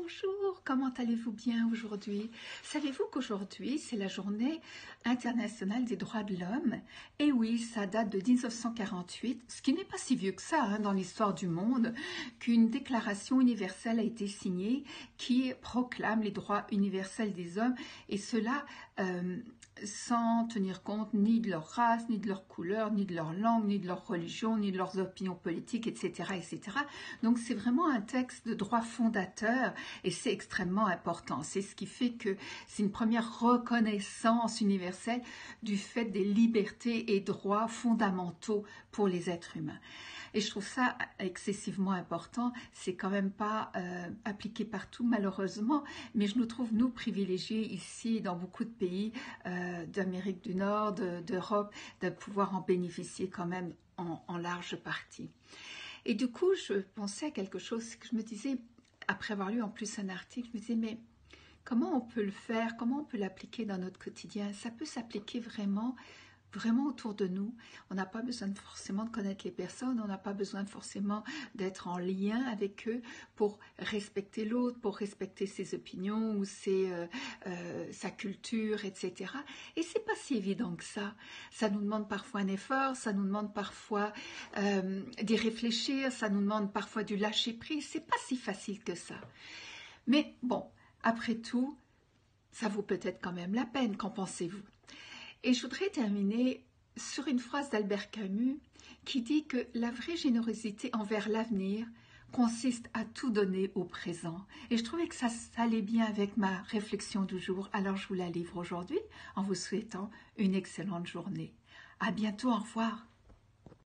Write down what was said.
Bonjour, comment allez-vous bien aujourd'hui? Savez-vous qu'aujourd'hui, c'est la journée internationale des droits de l'homme? Et oui, ça date de 1948, ce qui n'est pas si vieux que ça dans l'histoire du monde, qu'une déclaration universelle a été signée qui proclame les droits universels des hommes, et cela sans tenir compte ni de leur race, ni de leur couleur, ni de leur langue, ni de leur religion, ni de leurs opinions politiques, etc. etc. Donc c'est vraiment un texte de droit fondateur et c'est extrêmement important. C'est ce qui fait que c'est une première reconnaissance universelle du fait des libertés et droits fondamentaux pour les êtres humains. Et je trouve ça excessivement important. C'est quand même pas appliqué partout malheureusement, mais je nous trouve nous privilégiés ici dans beaucoup de pays d'Amérique du Nord, d'Europe, de pouvoir en bénéficier quand même en large partie. Et du coup, je pensais à quelque chose que je me disais, après avoir lu en plus un article, je me disais, mais comment on peut le faire, comment on peut l'appliquer dans notre quotidien? Ça peut s'appliquer vraiment autour de nous. On n'a pas besoin forcément de connaître les personnes, on n'a pas besoin forcément d'être en lien avec eux pour respecter l'autre, pour respecter ses opinions ou sa culture, etc. Et c'est pas si évident que ça. Ça nous demande parfois un effort, ça nous demande parfois d'y réfléchir, ça nous demande parfois du lâcher prise. C'est pas si facile que ça. Mais bon, après tout, ça vaut peut-être quand même la peine. Qu'en pensez-vous? Et je voudrais terminer sur une phrase d'Albert Camus qui dit que la vraie générosité envers l'avenir consiste à tout donner au présent. Et je trouvais que ça allait bien avec ma réflexion du jour, alors je vous la livre aujourd'hui en vous souhaitant une excellente journée. À bientôt, au revoir.